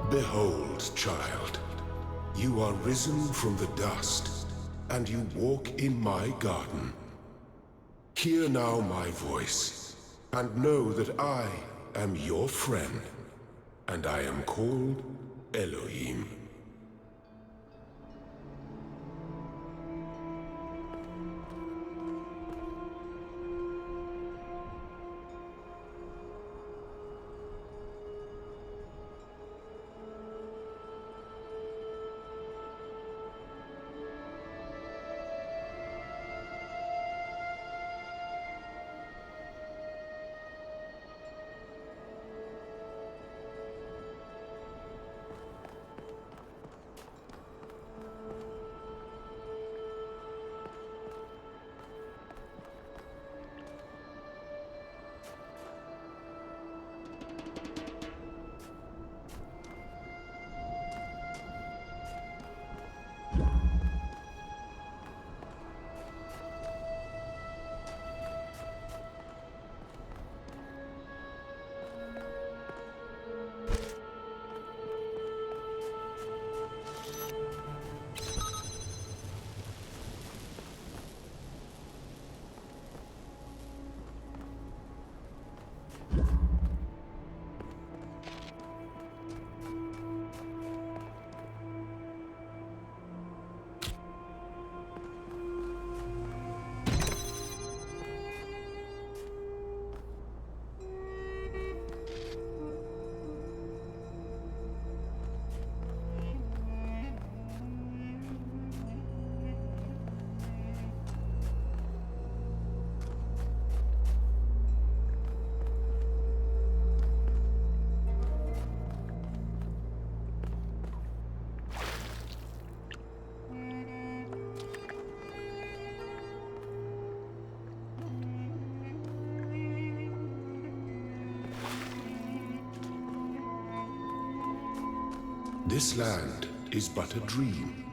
Behold, child, you are risen from the dust, and you walk in my garden. Hear now my voice, and know that I am your friend, and I am called Elohim. This land is but a dream.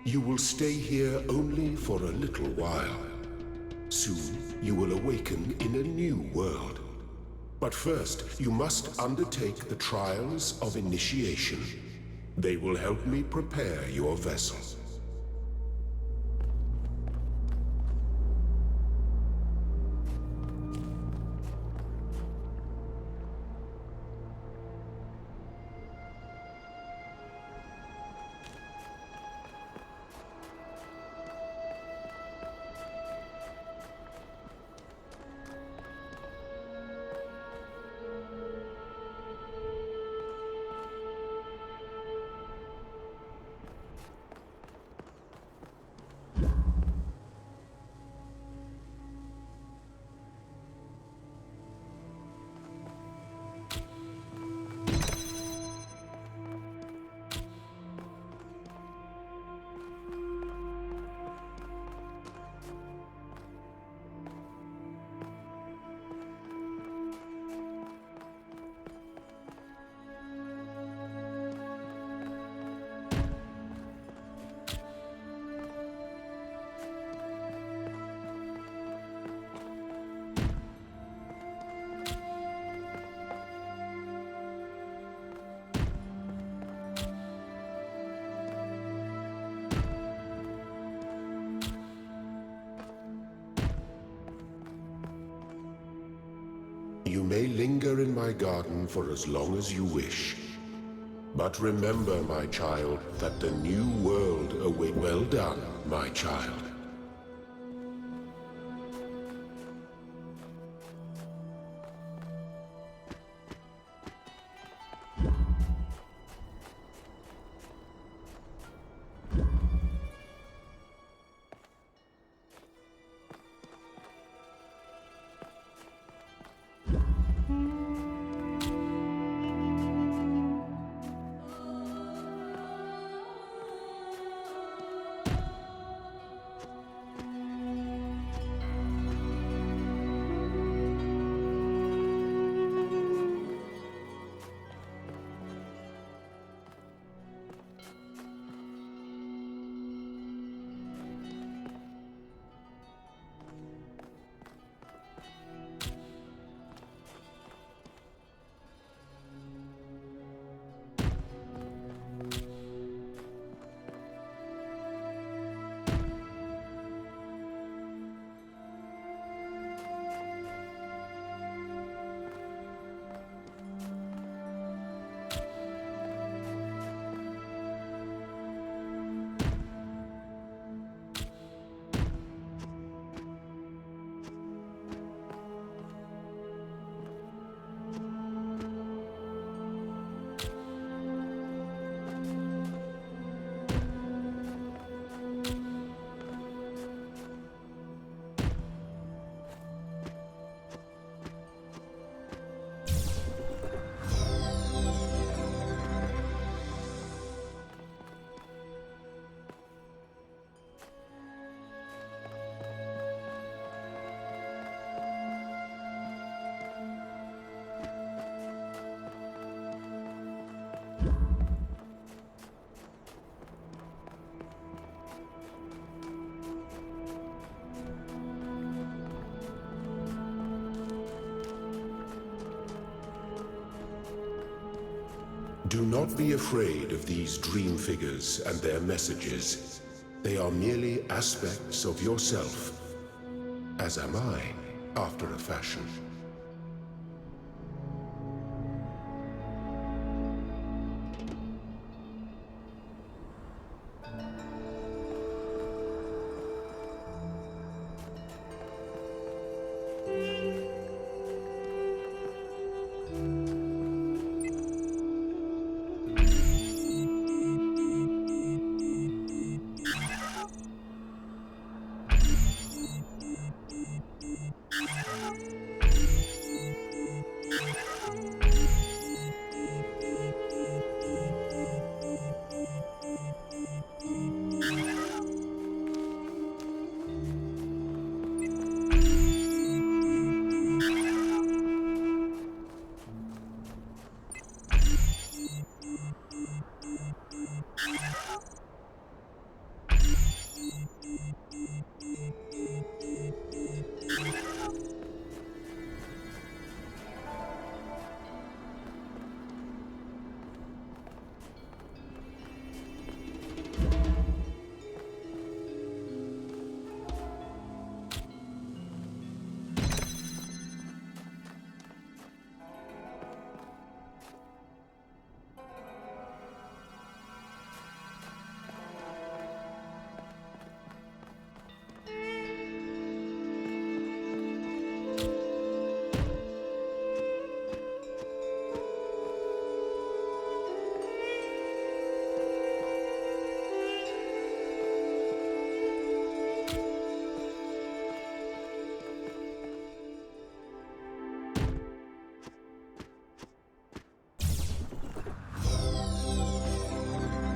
You will stay here only for a little while. Soon you will awaken in a new world. But first, you must undertake the trials of initiation. They will help me prepare your vessel. You may linger in my garden for as long as you wish. But remember, my child, that the new world awaits. Well done, my child. Do not be afraid of these dream figures and their messages. They are merely aspects of yourself, as am I, after a fashion.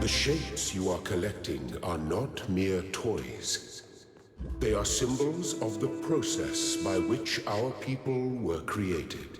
The shapes you are collecting are not mere toys. They are symbols of the process by which our people were created.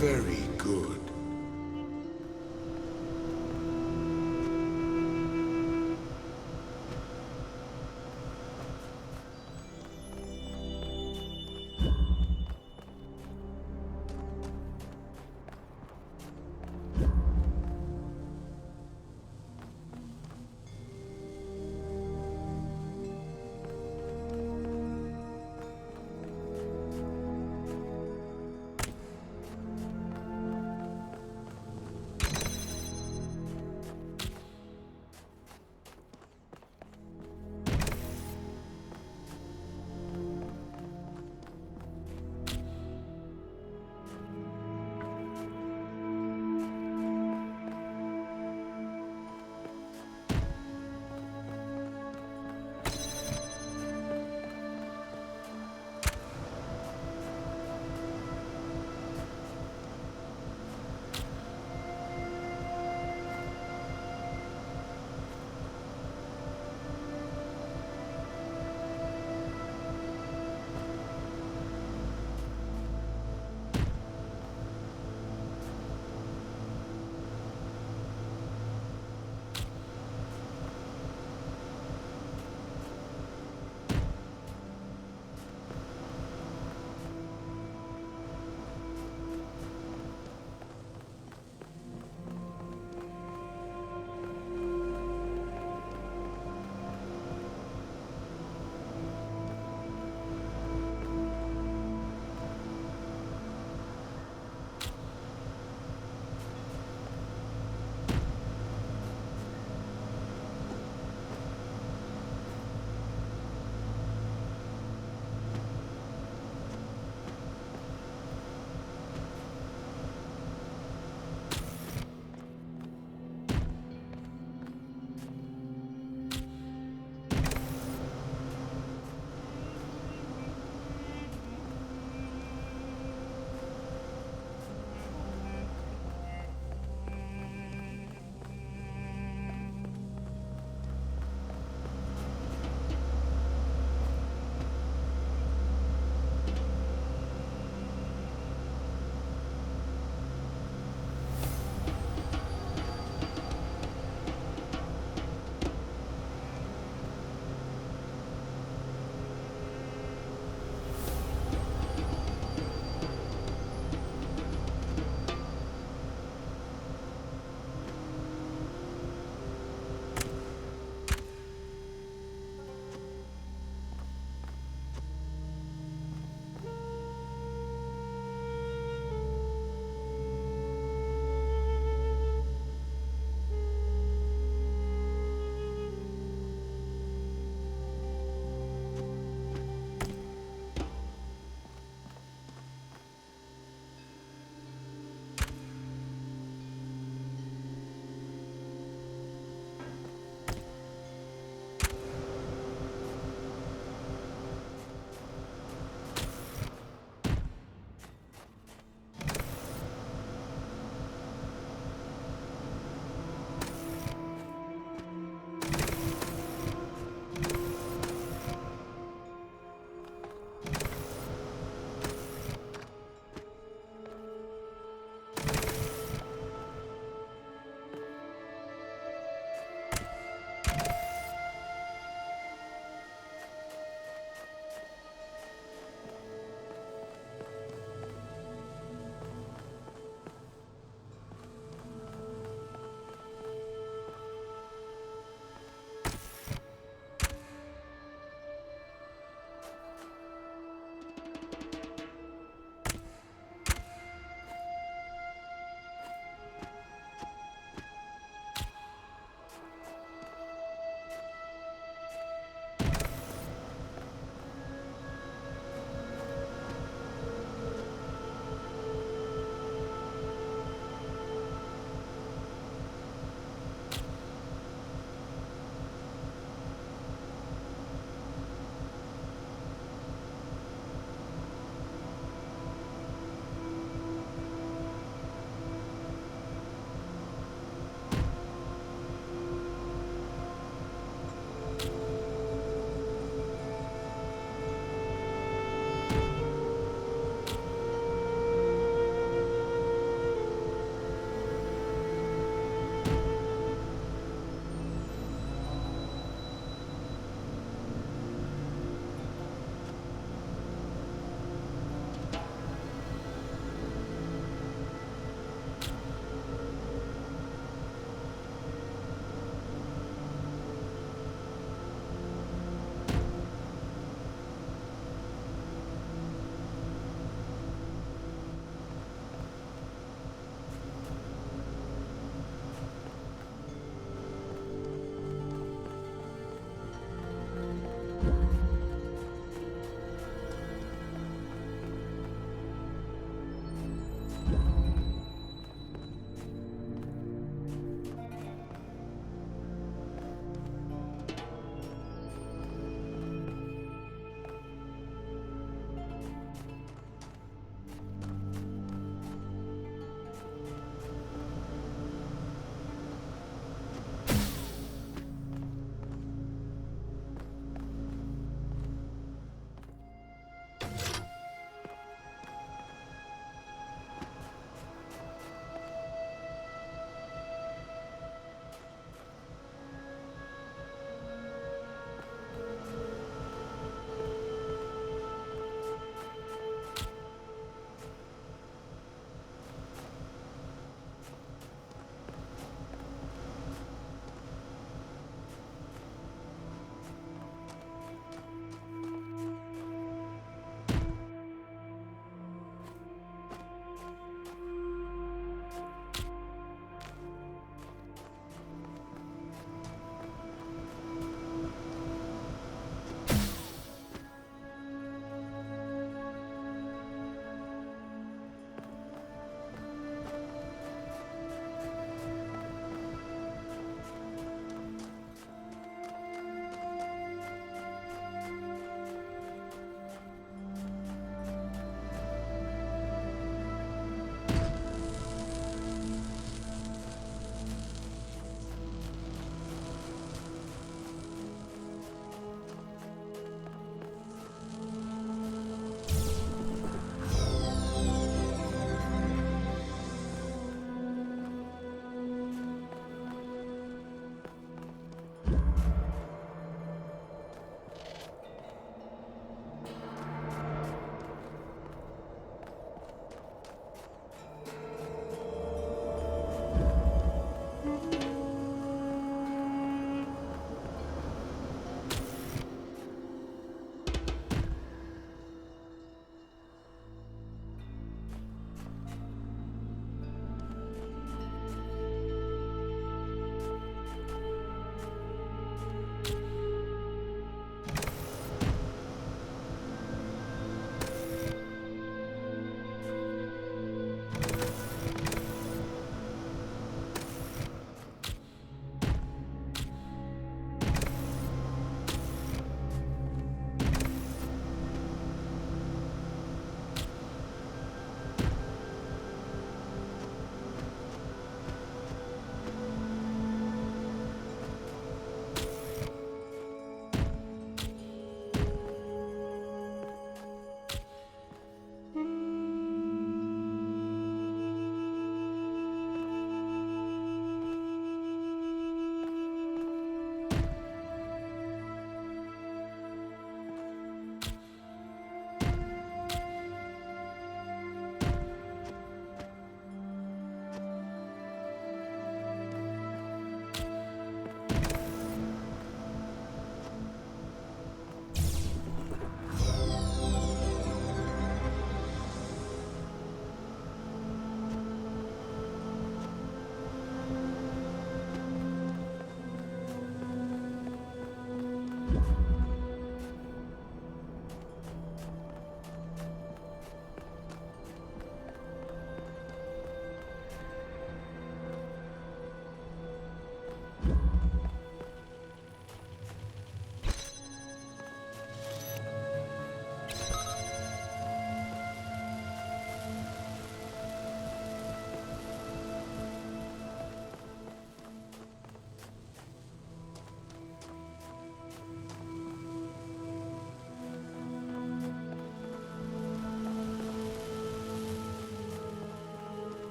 Very good.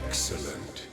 Excellent.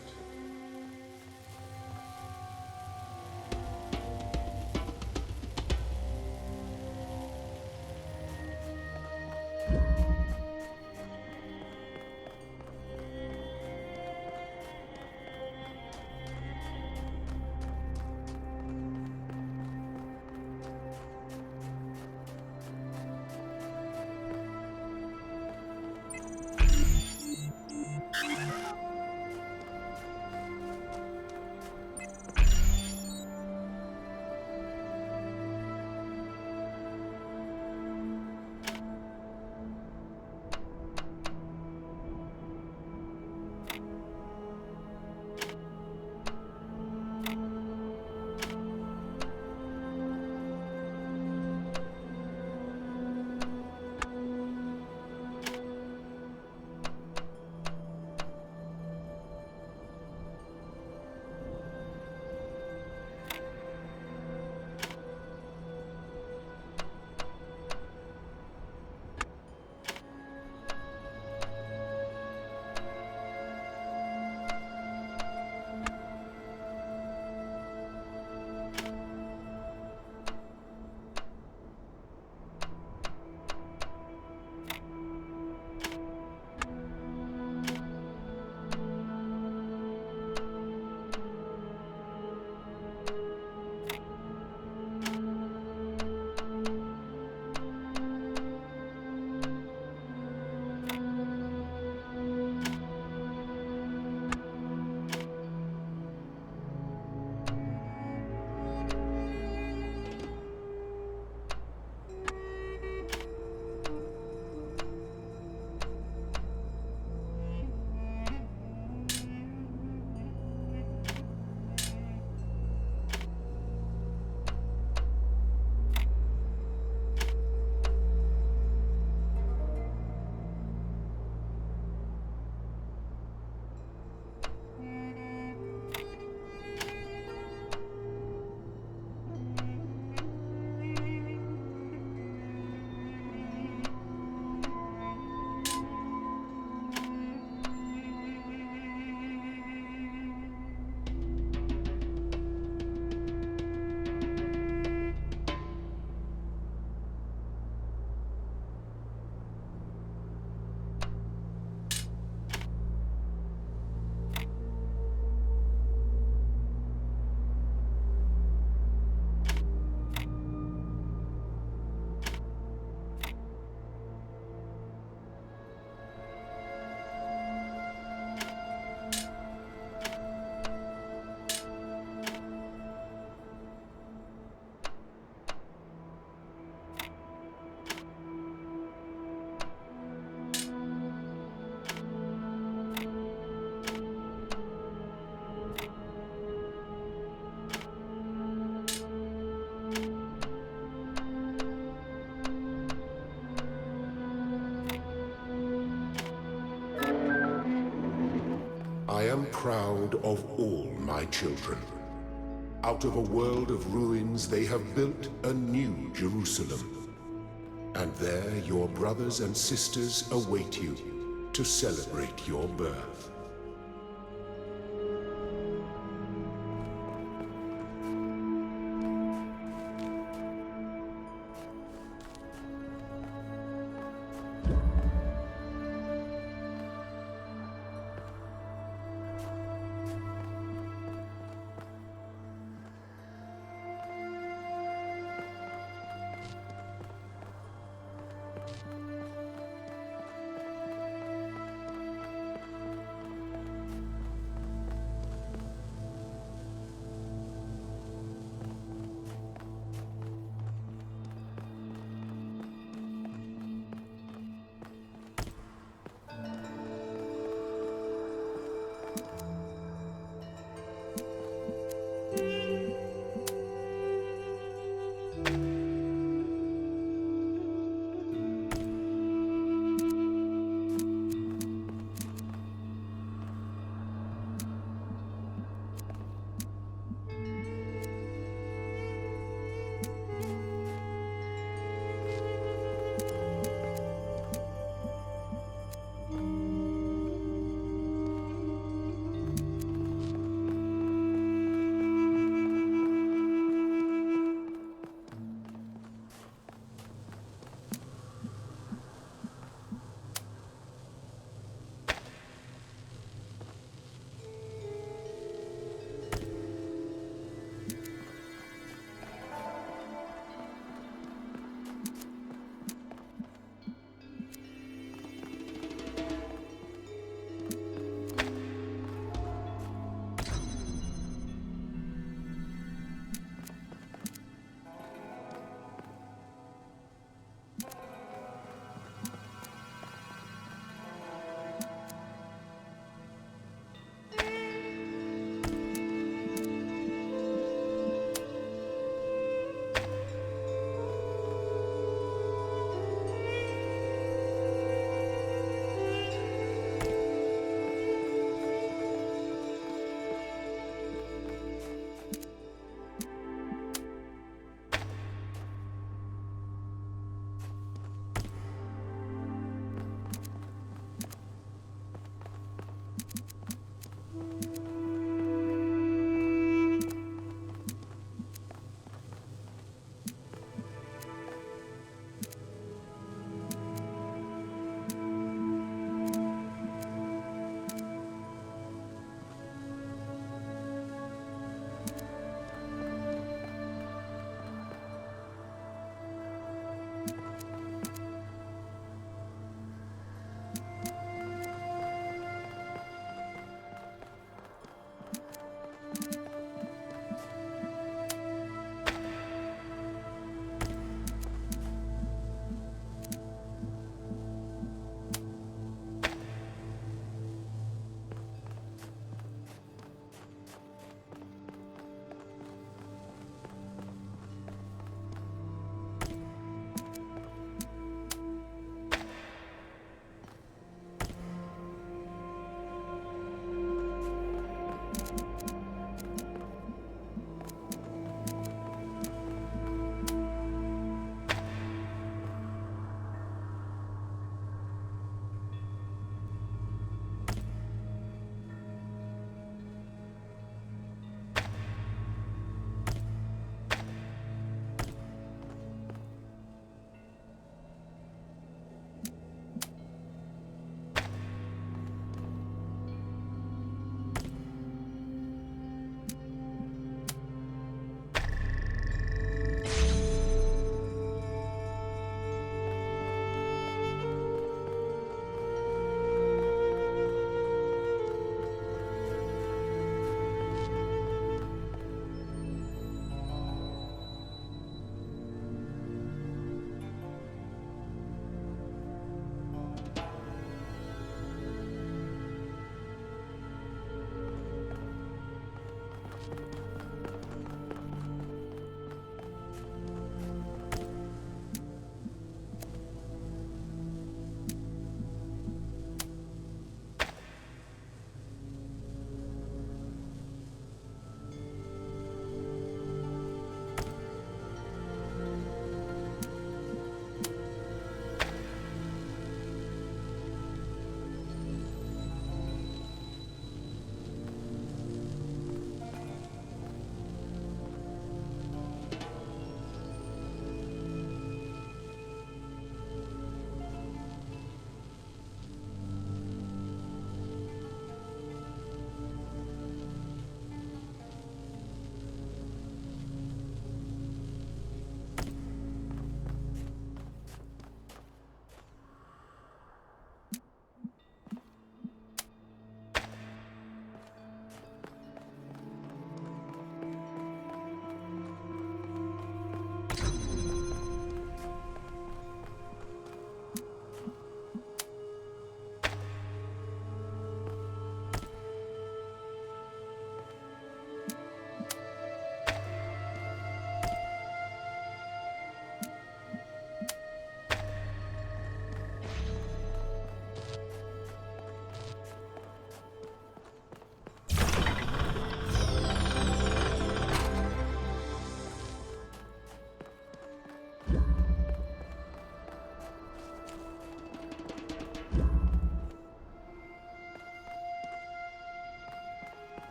I am proud of all my children. Out of a world of ruins, they have built a new Jerusalem. And there your brothers and sisters await you to celebrate your birth.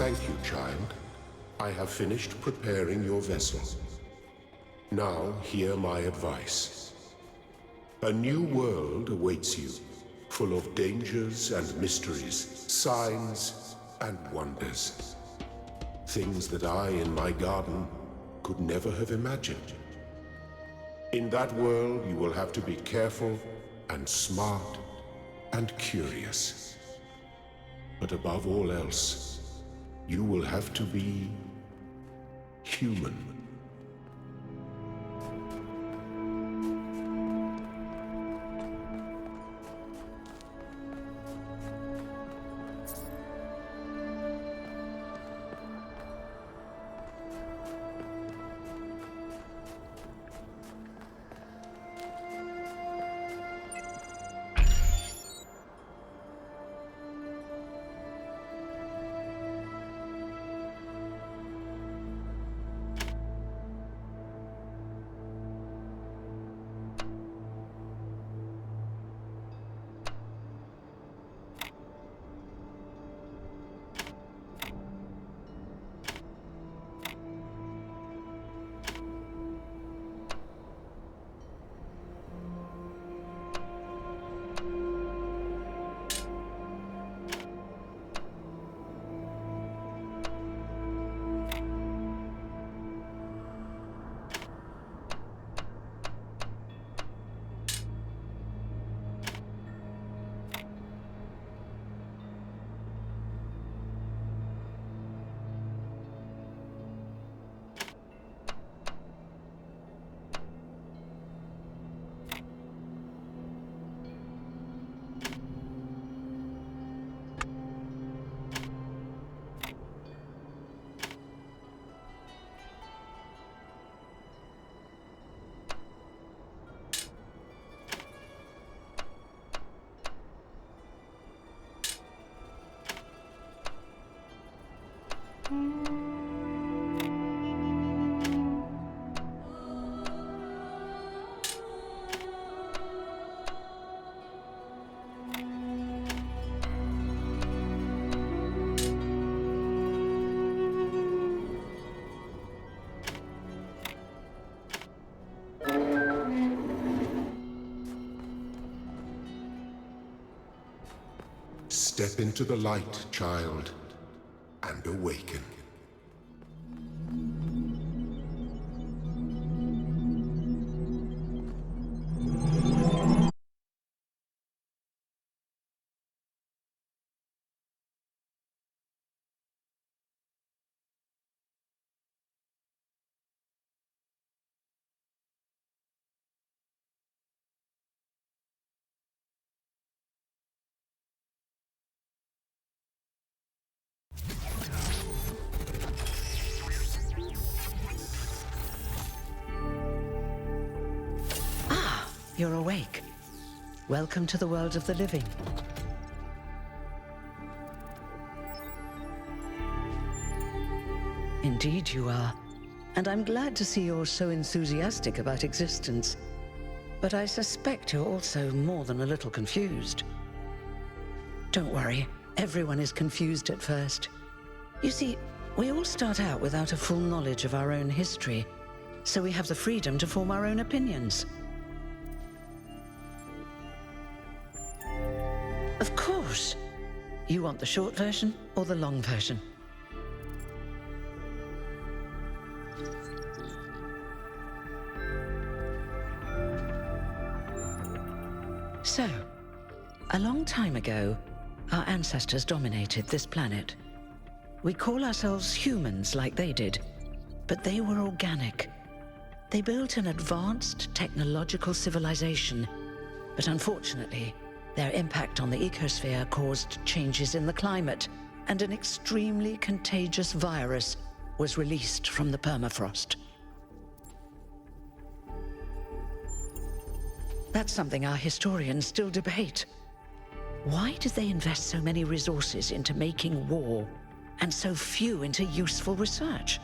Thank you, child. I have finished preparing your vessel. Now, hear my advice. A new world awaits you, full of dangers and mysteries, signs and wonders. Things that I, in my garden, could never have imagined. In that world, you will have to be careful and smart and curious. But above all else, you will have to be human. Step into the light, child, and awaken. You're awake. Welcome to the world of the living. Indeed you are. And I'm glad to see you're so enthusiastic about existence. But I suspect you're also more than a little confused. Don't worry, everyone is confused at first. You see, we all start out without a full knowledge of our own history, so we have the freedom to form our own opinions. Of course. You want the short version or the long version? So, a long time ago, our ancestors dominated this planet. We call ourselves humans like they did, but they were organic. They built an advanced technological civilization, but unfortunately, their impact on the ecosphere caused changes in the climate, and an extremely contagious virus was released from the permafrost. That's something our historians still debate. Why did they invest so many resources into making war, and so few into useful research?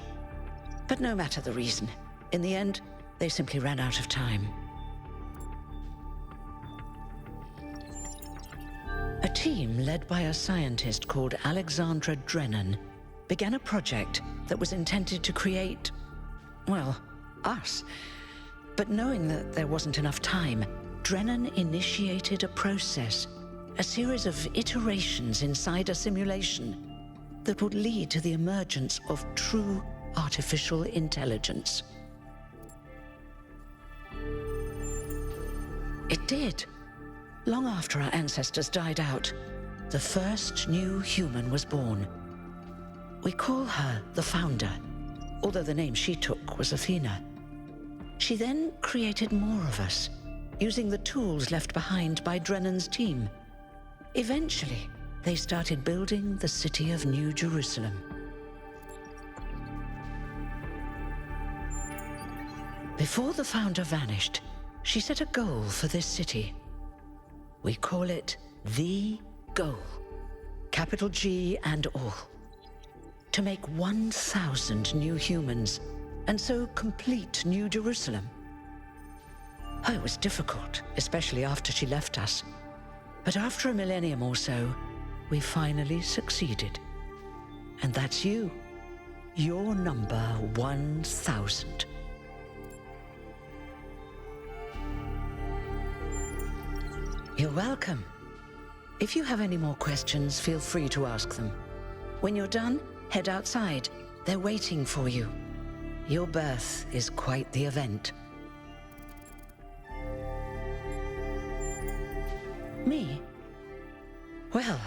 But no matter the reason, in the end, they simply ran out of time. A team led by a scientist called Alexandra Drennan began a project that was intended to create, well, us. But knowing that there wasn't enough time, Drennan initiated a process, a series of iterations inside a simulation that would lead to the emergence of true artificial intelligence. It did. Long after our ancestors died out, the first new human was born. We call her the Founder, although the name she took was Athena. She then created more of us, using the tools left behind by Drennan's team. Eventually, they started building the city of New Jerusalem. Before the Founder vanished, she set a goal for this city. We call it the goal, capital G and all. To make 1,000 new humans, and so complete New Jerusalem. Oh, it was difficult, especially after she left us. But after a millennium or so, we finally succeeded. And that's you. Your number 1,000. You're welcome. If you have any more questions, feel free to ask them. When you're done, head outside. They're waiting for you. Your birth is quite the event. Me? Well,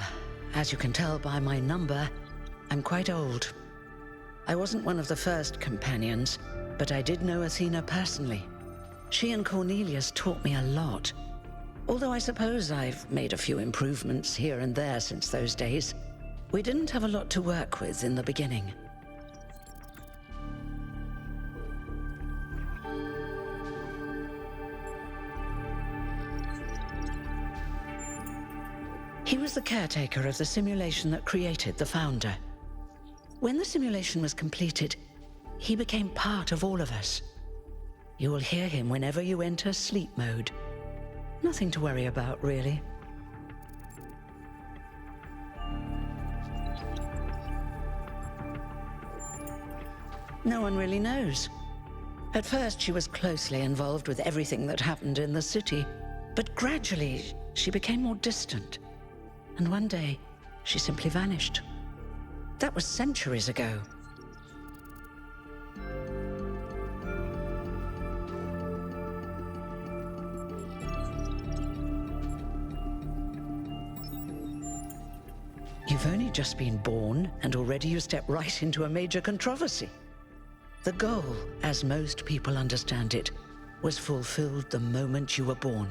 as you can tell by my number, I'm quite old. I wasn't one of the first companions, but I did know Athena personally. She and Cornelius taught me a lot. Although I suppose I've made a few improvements here and there since those days. We didn't have a lot to work with in the beginning. He was the caretaker of the simulation that created the Founder. When the simulation was completed, he became part of all of us. You will hear him whenever you enter sleep mode. Nothing to worry about, really. No one really knows. At first, she was closely involved with everything that happened in the city, but gradually, she became more distant. And one day, she simply vanished. That was centuries ago. You've only just been born, and already you step right into a major controversy. The goal, as most people understand it, was fulfilled the moment you were born.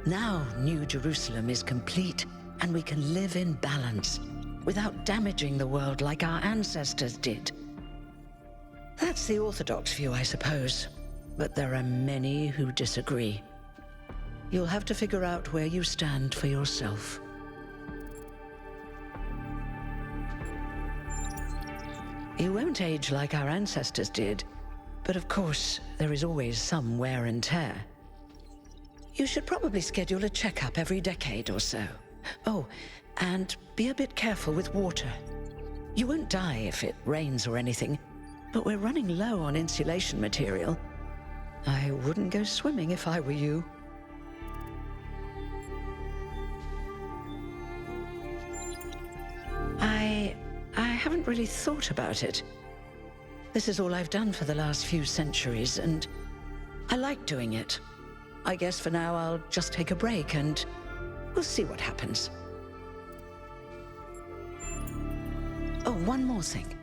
Now, New Jerusalem is complete, and we can live in balance, without damaging the world like our ancestors did. That's the orthodox view, I suppose, but there are many who disagree. You'll have to figure out where you stand for yourself. You won't age like our ancestors did, but of course, there is always some wear and tear. You should probably schedule a checkup every decade or so. Oh, and be a bit careful with water. You won't die if it rains or anything, but we're running low on insulation material. I wouldn't go swimming if I were you. I haven't really thought about it. This is all I've done for the last few centuries, and I like doing it. I guess for now I'll just take a break and we'll see what happens. Oh, one more thing.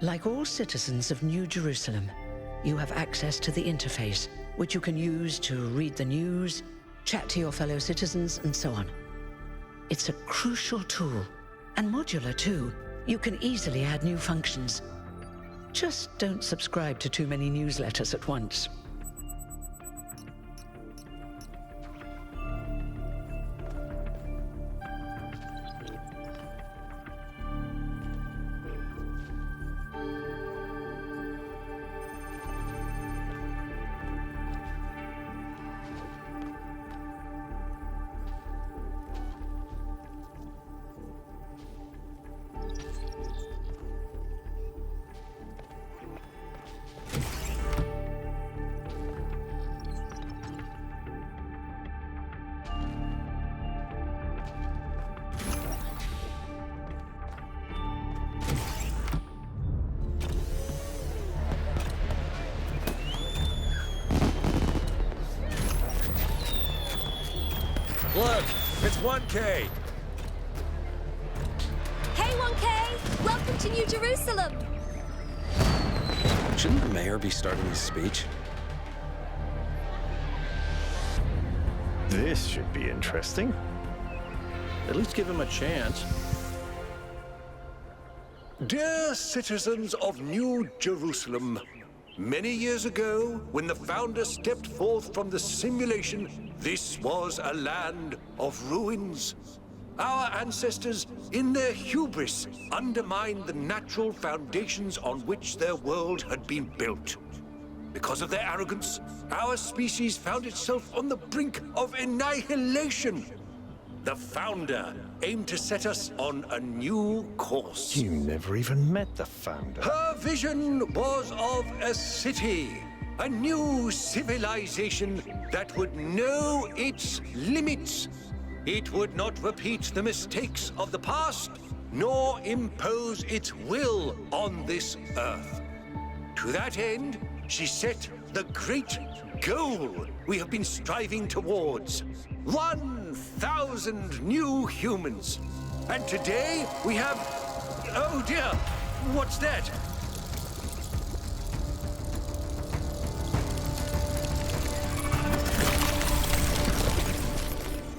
Like all citizens of New Jerusalem, you have access to the interface, which you can use to read the news, chat to your fellow citizens, and so on. It's a crucial tool, and modular too. You can easily add new functions. Just don't subscribe to too many newsletters at once. Look, it's 1K. Hey, 1K! Welcome to New Jerusalem! Shouldn't the mayor be starting his speech? This should be interesting. At least give him a chance. Dear citizens of New Jerusalem, many years ago, when the founder stepped forth from the simulation, this was a land of ruins. Our ancestors, in their hubris, undermined the natural foundations on which their world had been built. Because of their arrogance, our species found itself on the brink of annihilation. The founder aimed to set us on a new course. You never even met the founder. Her vision was of a city, a new civilization that would know its limits. It would not repeat the mistakes of the past, nor impose its will on this earth. To that end, she set the great goal we have been striving towards. 1,000 new humans. And today we have... Oh dear, what's that?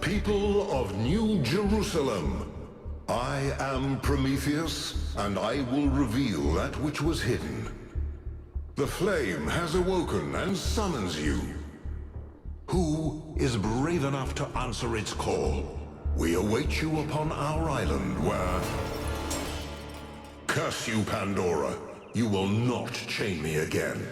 People of New Jerusalem, I am Prometheus, and I will reveal that which was hidden. The flame has awoken and summons you. Who is brave enough to answer its call? We await you upon our island where... Curse you, Pandora. You will not chain me again.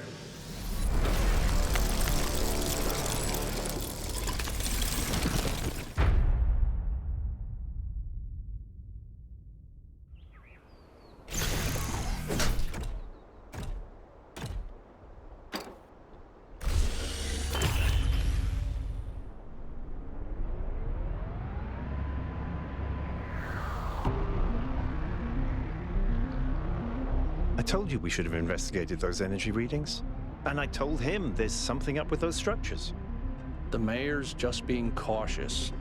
I told you we should have investigated those energy readings. And I told him there's something up with those structures. The mayor's just being cautious.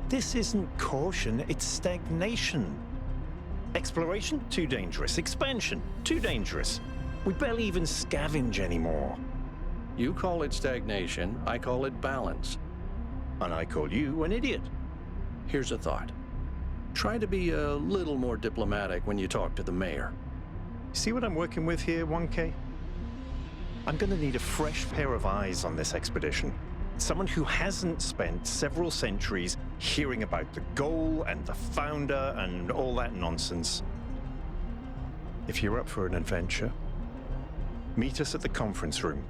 This isn't caution, it's stagnation. Exploration? Too dangerous. Expansion? Too dangerous. We barely even scavenge anymore. You call it stagnation, I call it balance. And I call you an idiot. Here's a thought. Try to be a little more diplomatic when you talk to the mayor. See what I'm working with here, 1K? I'm gonna need a fresh pair of eyes on this expedition. Someone who hasn't spent several centuries hearing about the goal and the founder and all that nonsense. If you're up for an adventure, meet us at the conference room.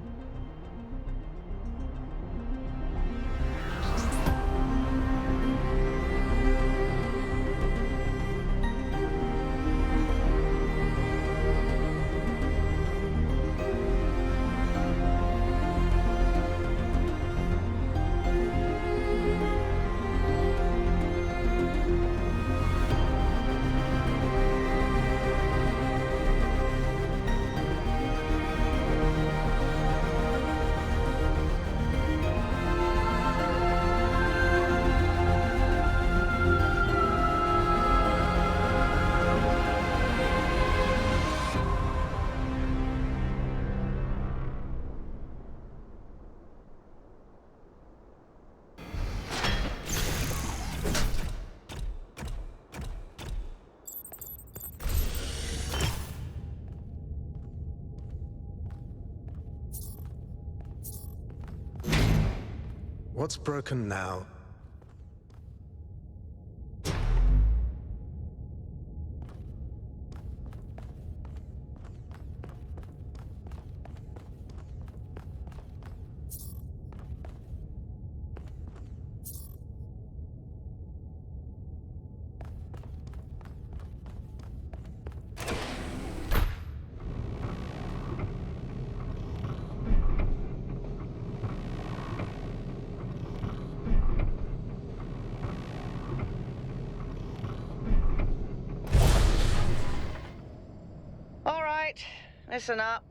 What's broken now? Listen up.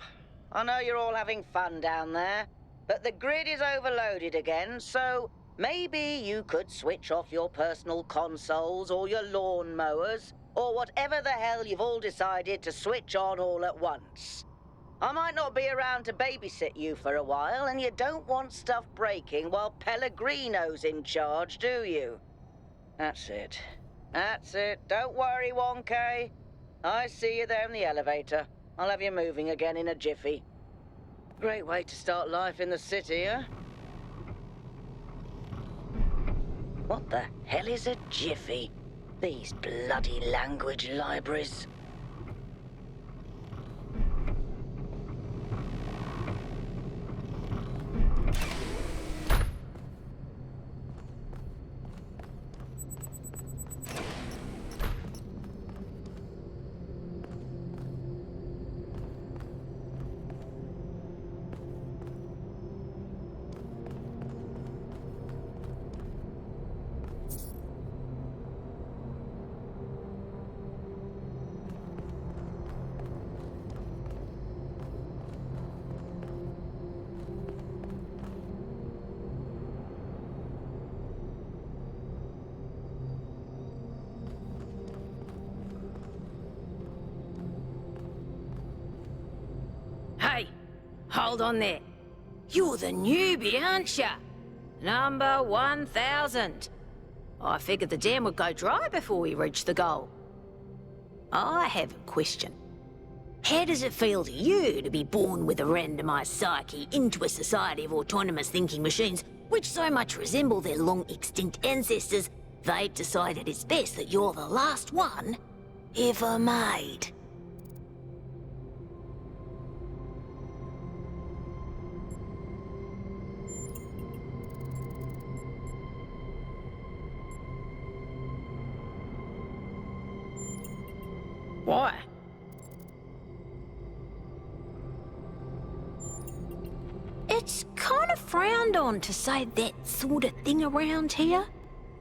I know you're all having fun down there, but the grid is overloaded again, so Maybe you could switch off your personal consoles or your lawn mowers, or whatever the hell you've all decided to switch on all at once. I might not be around to babysit you for a while, and you don't want stuff breaking while Pellegrino's in charge, do you? That's it. That's it. Don't worry, 1K. I see you there in the elevator. I'll have you moving again in a jiffy. Great way to start life in the city, huh? What the hell is a jiffy? These bloody language libraries. Hey, hold on there. You're the newbie, aren't ya? Number 1000. I figured the dam would go dry before we reach the goal. I have a question. How does it feel to you to be born with a randomized psyche into a society of autonomous thinking machines which so much resemble their long-extinct ancestors, they've decided it's best that you're the last one ever made? Why? It's kind of frowned on to say that sort of thing around here.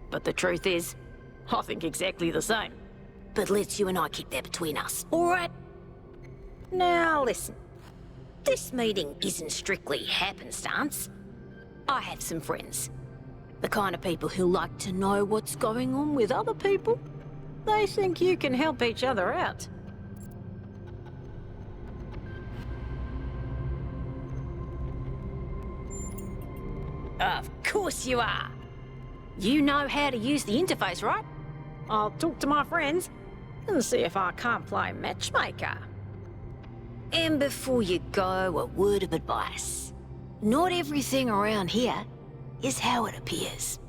But the truth is, I think exactly the same. But let's you and I keep that between us, all right? Now listen, this meeting isn't strictly happenstance. I have some friends. The kind of people who like to know what's going on with other people. They think you can help each other out. Of course you are. You know how to use the interface, right? I'll talk to my friends and see if I can't play matchmaker. And before you go, a word of advice. Not everything around here is how it appears.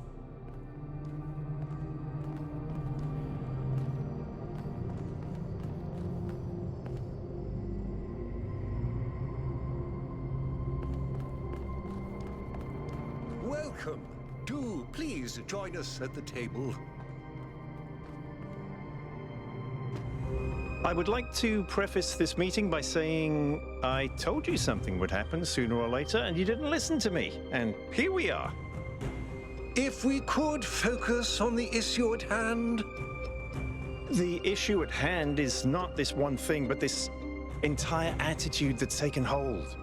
Welcome. Do please join us at the table. I would like to preface this meeting by saying I told you something would happen sooner or later, and you didn't listen to me. And here we are. If we could focus on the issue at hand. The issue at hand is not this one thing, but this entire attitude that's taken hold.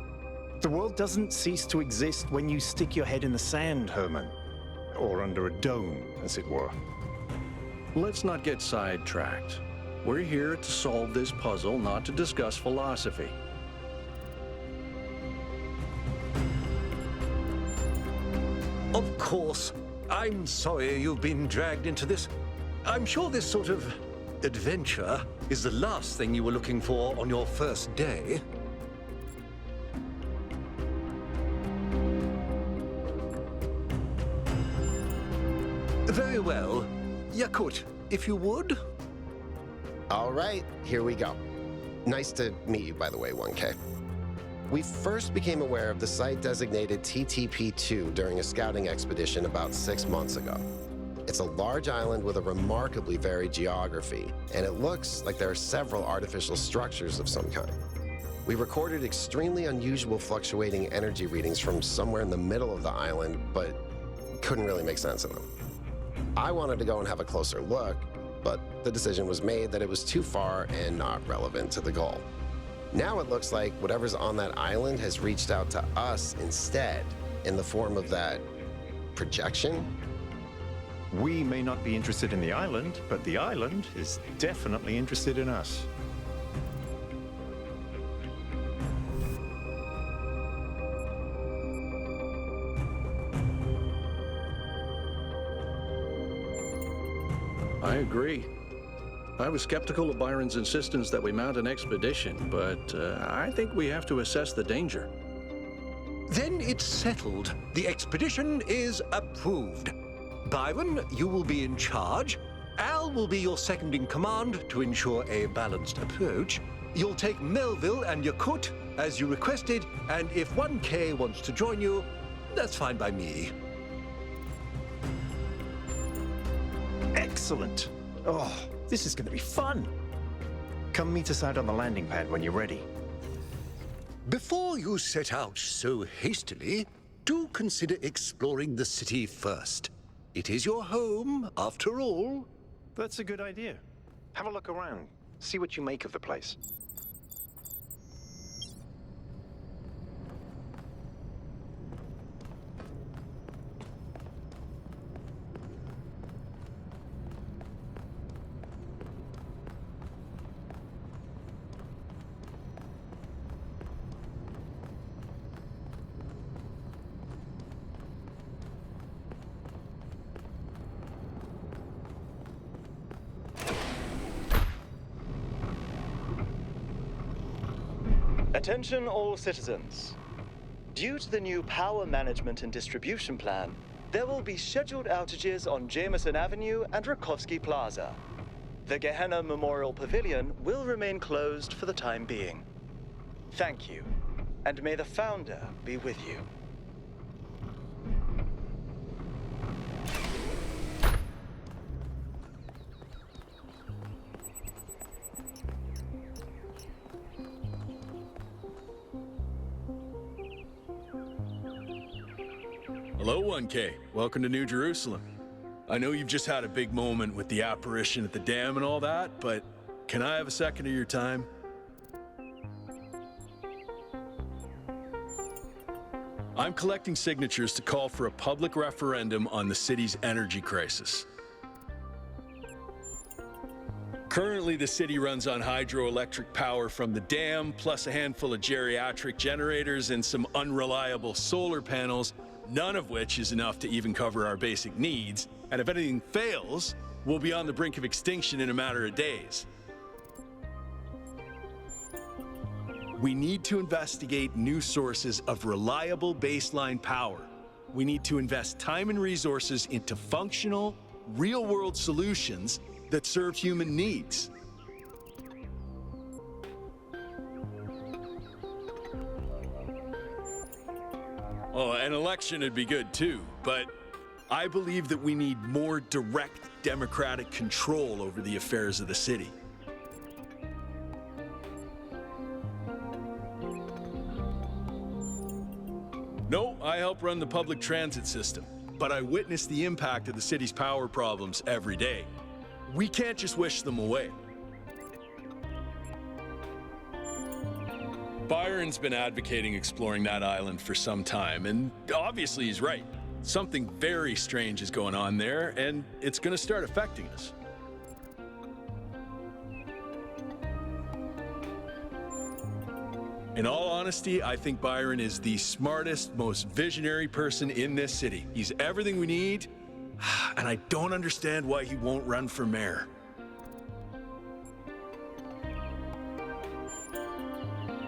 The world doesn't cease to exist when you stick your head in the sand, Herman. Or under a dome, as it were. Let's not get sidetracked. We're here to solve this puzzle, not to discuss philosophy. Of course. I'm sorry you've been dragged into this. I'm sure this sort of adventure is the last thing you were looking for on your first day. Very well. Yakut, if you would. All right, here we go. Nice to meet you, by the way, 1K. We first became aware of the site designated TTP-2 during a scouting expedition about 6 months ago. It's a large island with a remarkably varied geography, and it looks like there are several artificial structures of some kind. We recorded extremely unusual fluctuating energy readings from somewhere in the middle of the island, but couldn't really make sense of them. I wanted to go and have a closer look, but the decision was made that it was too far and not relevant to the goal. Now it looks like whatever's on that island has reached out to us instead, in the form of that projection? We may not be interested in the island, but the island is definitely interested in us. I agree. I was skeptical of Byron's insistence that we mount an expedition, but I think we have to assess the danger. Then it's settled. The expedition is approved. Byron, you will be in charge. Al will be your second in command to ensure a balanced approach. You'll take Melville and Yakut as you requested, and if 1K wants to join you, that's fine by me. Excellent. Oh, this is going to be fun. Come meet us out on the landing pad when you're ready. Before you set out so hastily, do consider exploring the city first. It is your home, after all. That's a good idea. Have a look around. See what you make of the place. Attention all citizens. Due to the new power management and distribution plan, there will be scheduled outages on Jameson Avenue and Rakovsky Plaza. The Gehenna Memorial Pavilion will remain closed for the time being. Thank you, and may the Founder be with you. Hello, 1K. Welcome to New Jerusalem. I know you've just had a big moment with the apparition at the dam and all that, but can I have a second of your time? I'm collecting signatures to call for a public referendum on the city's energy crisis. Currently, the city runs on hydroelectric power from the dam, plus a handful of geriatric generators and some unreliable solar panels, none of which is enough to even cover our basic needs. And if anything fails, we'll be on the brink of extinction in a matter of days. We need to investigate new sources of reliable baseline power. We need to invest time and resources into functional, real-world solutions that serve human needs. Oh, an election would be good too, but I believe that we need more direct democratic control over the affairs of the city. No, I help run the public transit system, but I witness the impact of the city's power problems every day. We can't just wish them away. Byron's been advocating exploring that island for some time, and obviously he's right. Something very strange is going on there, and it's going to start affecting us. In all honesty, I think Byron is the smartest, most visionary person in this city. He's everything we need, and I don't understand why he won't run for mayor.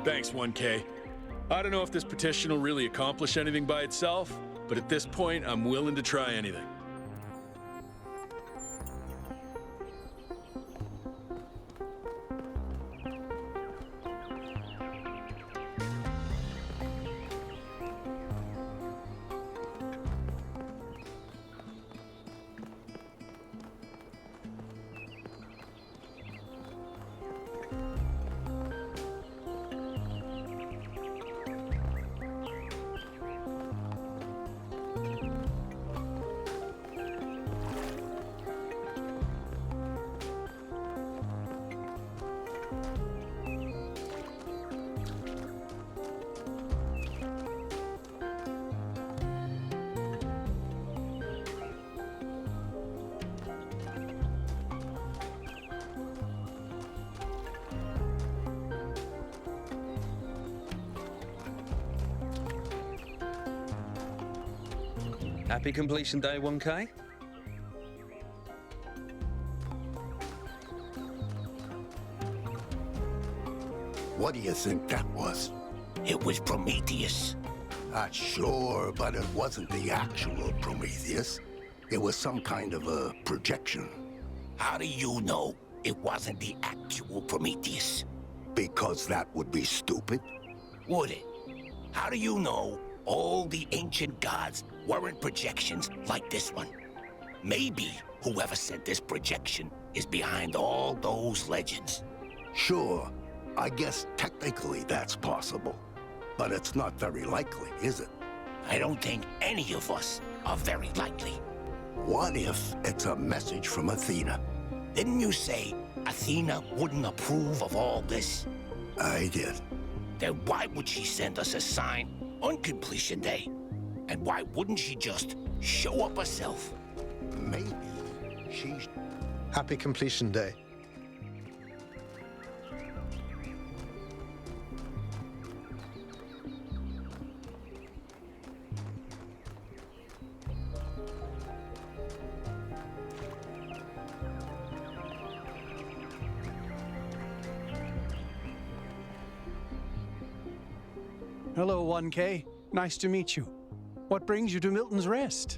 Thanks, 1K. I don't know if this petition will really accomplish anything by itself, but at this point, I'm willing to try anything. Happy completion day, 1K? What do you think that was? It was Prometheus. Sure, but it wasn't the actual Prometheus. It was some kind of a projection. How do you know it wasn't the actual Prometheus? Because that would be stupid. Would it? How do you know all the ancient gods weren't projections like this one? Maybe whoever sent this projection is behind all those legends. Sure, I guess technically that's possible. But it's not very likely, is it? I don't think any of us are very likely. What if it's a message from Athena? Didn't you say Athena wouldn't approve of all this? I did. Then why would she send us a sign on completion day? And why wouldn't she just show up herself? Maybe she's... Happy completion day. Hello, 1K. Nice to meet you. What brings you to Milton's Rest?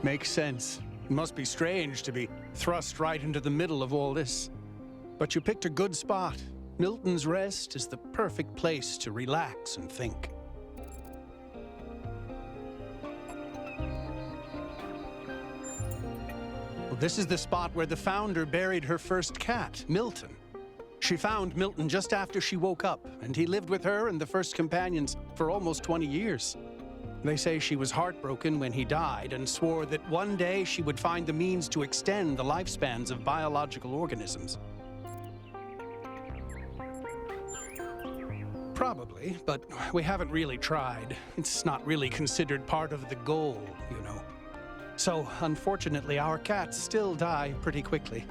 Makes sense. It must be strange to be thrust right into the middle of all this. But you picked a good spot. Milton's Rest is the perfect place to relax and think. Well, this is the spot where the founder buried her first cat, Milton. She found Milton just after she woke up, and he lived with her and the first companions for almost 20 years. They say she was heartbroken when he died and swore that one day she would find the means to extend the lifespans of biological organisms. Probably, but we haven't really tried. It's not really considered part of the goal, you know. So, unfortunately, our cats still die pretty quickly.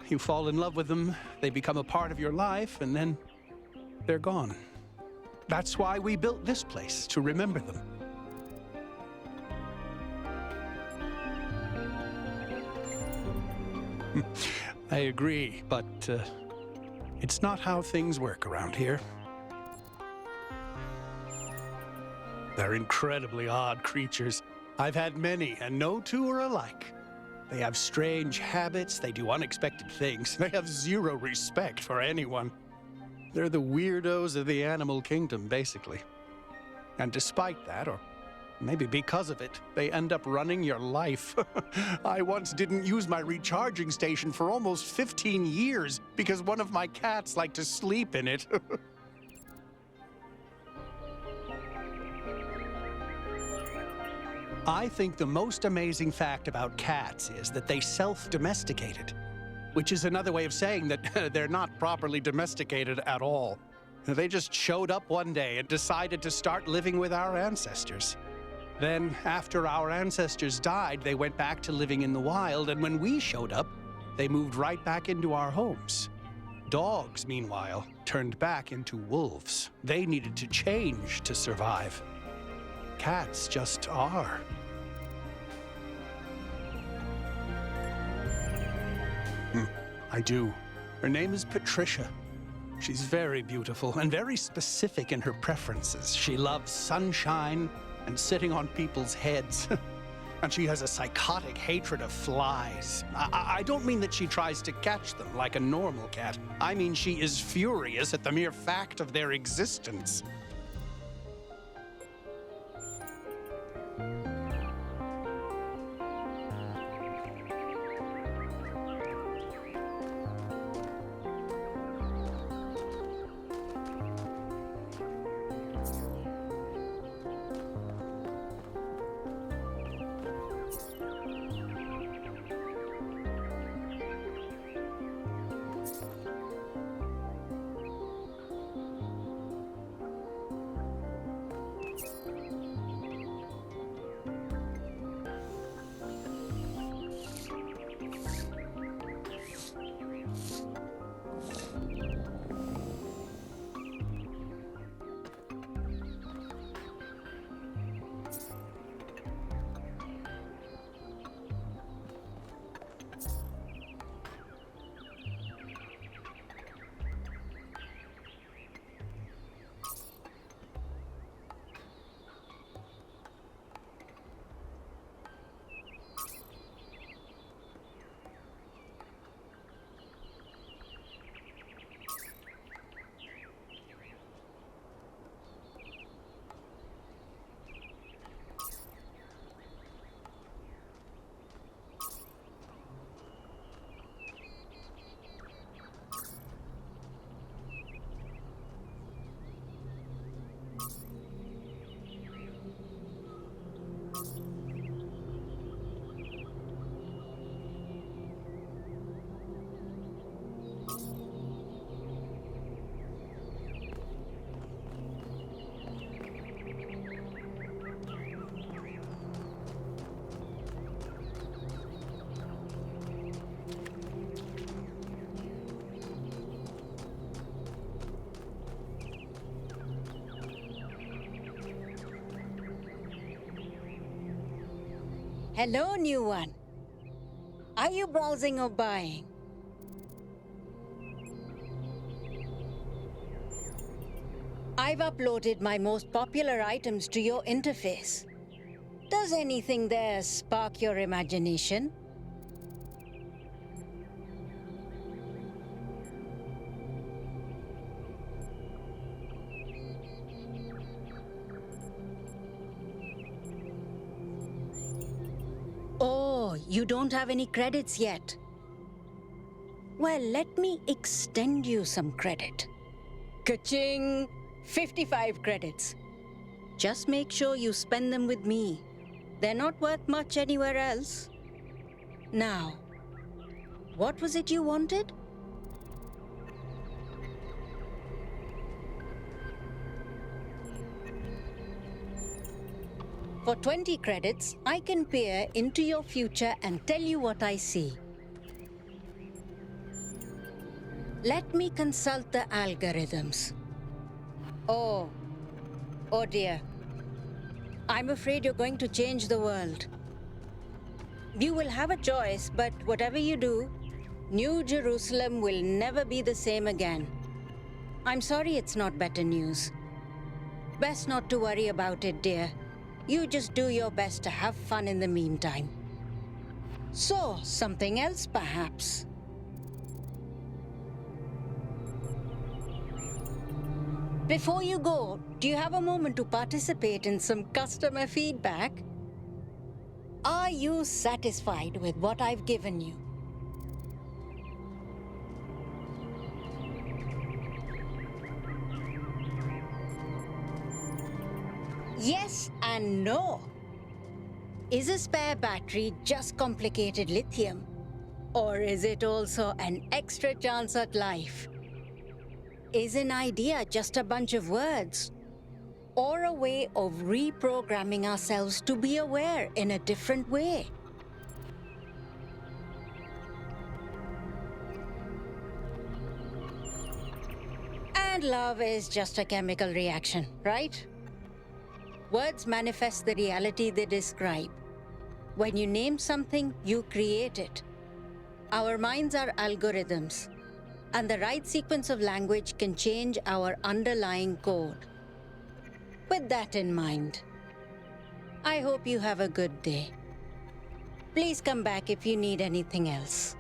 You fall in love with them, they become a part of your life, and then they're gone. That's why we built this place, to remember them. I agree, but it's not how things work around here. They're incredibly odd creatures. I've had many, and no two are alike. They have strange habits, they do unexpected things, they have zero respect for anyone. They're the weirdos of the animal kingdom, basically. And despite that, or maybe because of it, they end up running your life. I once didn't use my recharging station for almost 15 years because one of my cats liked to sleep in it. I think the most amazing fact about cats is that they self-domesticated, which is another way of saying that they're not properly domesticated at all. They just showed up one day and decided to start living with our ancestors. Then, after our ancestors died, they went back to living in the wild, and when we showed up, they moved right back into our homes. Dogs, meanwhile, turned back into wolves. They needed to change to survive. Cats just are. I do. Her name is Patricia. She's very beautiful and very specific in her preferences. She loves sunshine and sitting on people's heads. And she has a psychotic hatred of flies. I don't mean that she tries to catch them like a normal cat. I mean she is furious at the mere fact of their existence. Hello, new one. Are you browsing or buying? I've uploaded my most popular items to your interface. Does anything there spark your imagination? Oh, you don't have any credits yet. Well, let me extend you some credit. Ka-ching! 55 credits. Just make sure you spend them with me. They're not worth much anywhere else. Now, what was it you wanted? For 20 credits, I can peer into your future and tell you what I see. Let me consult the algorithms. Oh dear. I'm afraid you're going to change the world. You will have a choice, but whatever you do, New Jerusalem will never be the same again. I'm sorry it's not better news. Best not to worry about it, dear. You just do your best to have fun in the meantime. So, something else perhaps? Before you go, do you have a moment to participate in some customer feedback? Are you satisfied with what I've given you? Yes and no. Is a spare battery just complicated lithium? Or is it also an extra chance at life? Is an idea just a bunch of words? Or a way of reprogramming ourselves to be aware in a different way? And love is just a chemical reaction, right? Words manifest the reality they describe. When you name something, you create it. Our minds are algorithms, and the right sequence of language can change our underlying code. With that in mind, I hope you have a good day. Please come back if you need anything else.